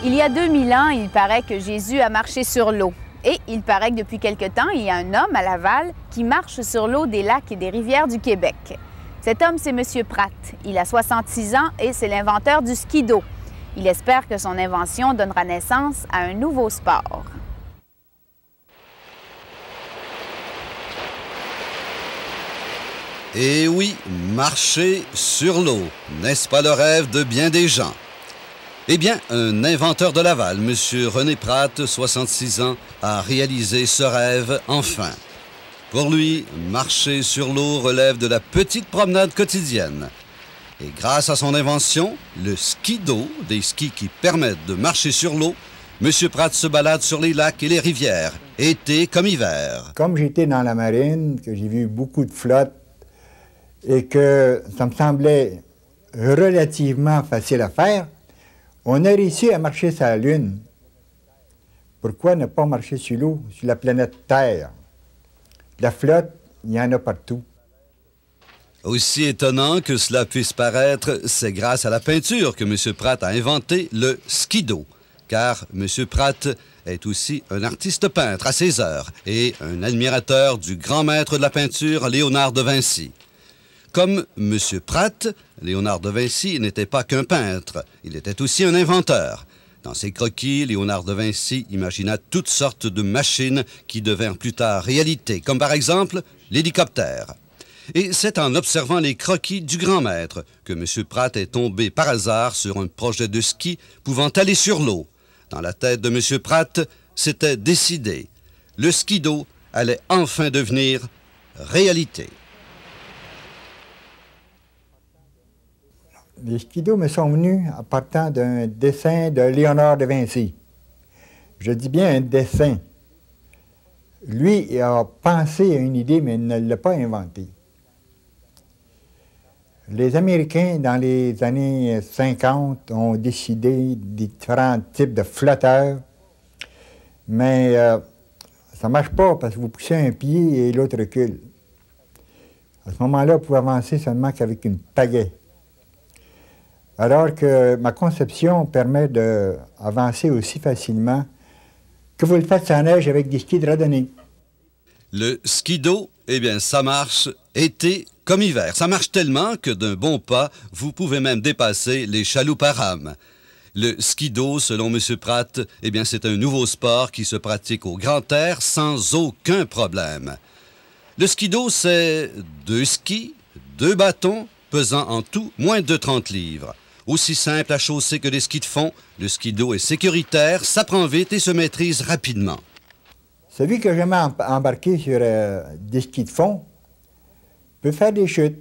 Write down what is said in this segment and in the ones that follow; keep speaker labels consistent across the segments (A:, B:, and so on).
A: Il y a 2000 ans, il paraît que Jésus a marché sur l'eau. Et il paraît que depuis quelque temps, il y a un homme à Laval qui marche sur l'eau des lacs et des rivières du Québec. Cet homme, c'est M. Pratt. Il a 66 ans et c'est l'inventeur du ski-do. Il espère que son invention donnera naissance à un nouveau sport.
B: Et oui, marcher sur l'eau, n'est-ce pas le rêve de bien des gens? Eh bien, un inventeur de Laval, M. René Pratt, 66 ans, a réalisé ce rêve enfin. Pour lui, marcher sur l'eau relève de la petite promenade quotidienne. Et grâce à son invention, le ski-do, des skis qui permettent de marcher sur l'eau, M. Pratt se balade sur les lacs et les rivières, été comme hiver.
C: Comme j'étais dans la marine, que j'ai vu beaucoup de flottes et que ça me semblait relativement facile à faire, on a réussi à marcher sur la Lune. Pourquoi ne pas marcher sur l'eau, sur la planète Terre? La flotte, il y en a partout.
B: Aussi étonnant que cela puisse paraître, c'est grâce à la peinture que M. Pratt a inventé le ski-do. Car M. Pratt est aussi un artiste peintre à ses heures et un admirateur du grand maître de la peinture, Léonard de Vinci. Comme M. Pratt, Léonard de Vinci n'était pas qu'un peintre, il était aussi un inventeur. Dans ses croquis, Léonard de Vinci imagina toutes sortes de machines qui devinrent plus tard réalité, comme par exemple l'hélicoptère. Et c'est en observant les croquis du grand maître que M. Pratt est tombé par hasard sur un projet de ski pouvant aller sur l'eau. Dans la tête de M. Pratt, c'était décidé. Le ski-do allait enfin devenir réalité.
C: Les ski-do me sont venus en partant d'un dessin de Léonard de Vinci. Je dis bien un dessin. Lui, il a pensé à une idée, mais il ne l'a pas inventée. Les Américains, dans les années 50, ont décidé des différents types de flotteurs, mais ça ne marche pas parce que vous poussez un pied et l'autre recule. À ce moment-là, vous pouvez avancer seulement qu'avec une pagaie. Alors que ma conception permet d'avancer aussi facilement que vous le faites sans neige avec des skis de randonnée.
B: Le ski-do, eh bien, ça marche été comme hiver. Ça marche tellement que d'un bon pas, vous pouvez même dépasser les chaloupes à rames. Le ski-do, selon M. Pratt, eh bien, c'est un nouveau sport qui se pratique au grand air sans aucun problème. Le ski-do, c'est 2 skis, 2 bâtons, pesant en tout moins de 30 livres. Aussi simple à chausser que les skis de fond, le ski-do est sécuritaire, ça prend vite et se maîtrise rapidement.
C: Celui que j'aime embarquer sur des skis de fond peut faire des chutes.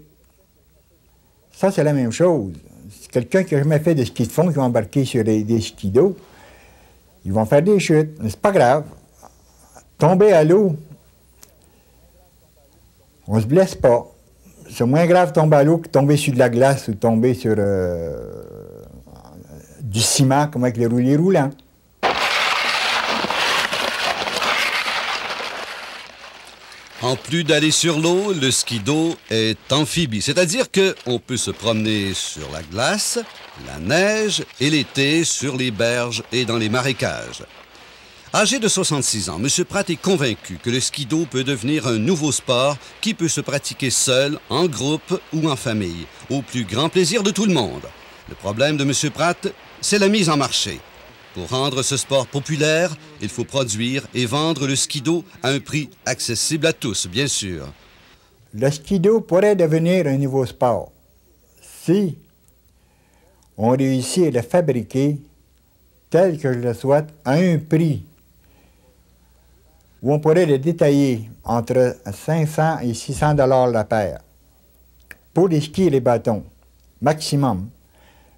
C: Ça, c'est la même chose. C'est quelqu'un qui n'a jamais fait de ski de fond qui va embarquer sur des skis d'eau, ils vont faire des chutes. Mais c'est pas grave. Tomber à l'eau, on se blesse pas. C'est moins grave de tomber à l'eau que de tomber sur de la glace ou de tomber sur du ciment, comme avec les rouliers roulants.
B: En plus d'aller sur l'eau, le ski-do est amphibie, c'est-à-dire qu'on peut se promener sur la glace, la neige et l'été sur les berges et dans les marécages. Âgé de 66 ans, M. Pratt est convaincu que le ski-do peut devenir un nouveau sport qui peut se pratiquer seul, en groupe ou en famille, au plus grand plaisir de tout le monde. Le problème de M. Pratt, c'est la mise en marché. Pour rendre ce sport populaire, il faut produire et vendre le ski-do à un prix accessible à tous, bien sûr.
C: Le ski-do pourrait devenir un nouveau sport si on réussit à le fabriquer tel que je le souhaite, à un prix où on pourrait le détailler entre 500 et 600 $ la paire. Pour les skis et les bâtons, maximum.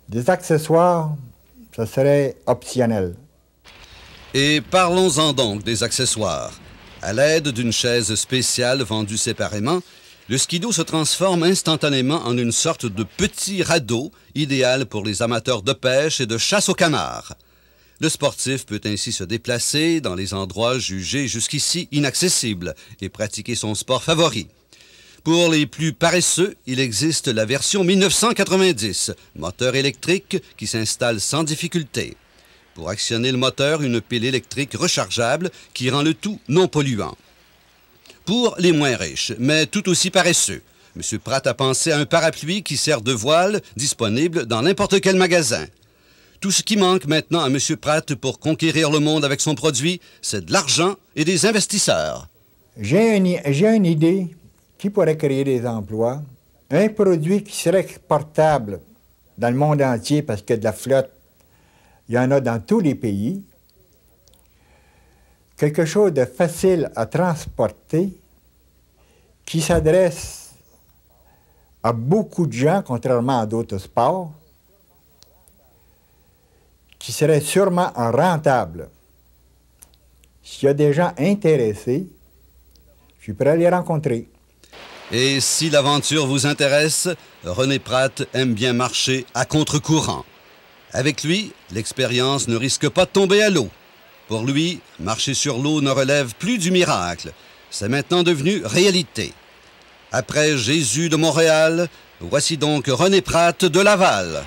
C: Des accessoires, ce serait optionnel.
B: Et parlons-en donc des accessoires. À l'aide d'une chaise spéciale vendue séparément, le ski-do se transforme instantanément en une sorte de petit radeau idéal pour les amateurs de pêche et de chasse aux canards. Le sportif peut ainsi se déplacer dans les endroits jugés jusqu'ici inaccessibles et pratiquer son sport favori. Pour les plus paresseux, il existe la version 1990, moteur électrique qui s'installe sans difficulté. Pour actionner le moteur, une pile électrique rechargeable qui rend le tout non polluant. Pour les moins riches, mais tout aussi paresseux, M. Pratt a pensé à un parapluie qui sert de voile, disponible dans n'importe quel magasin. Tout ce qui manque maintenant à M. Pratt pour conquérir le monde avec son produit, c'est de l'argent et des investisseurs.
C: J'ai une idée qui pourrait créer des emplois. Un produit qui serait exportable dans le monde entier parce que de la flotte, il y en a dans tous les pays. Quelque chose de facile à transporter qui s'adresse à beaucoup de gens, contrairement à d'autres sports, qui serait sûrement rentable. S'il y a des gens intéressés, je suis prêt à les rencontrer.
B: Et si l'aventure vous intéresse, René Pratt aime bien marcher à contre-courant. Avec lui, l'expérience ne risque pas de tomber à l'eau. Pour lui, marcher sur l'eau ne relève plus du miracle. C'est maintenant devenu réalité. Après Jésus de Montréal, voici donc René Pratt de Laval.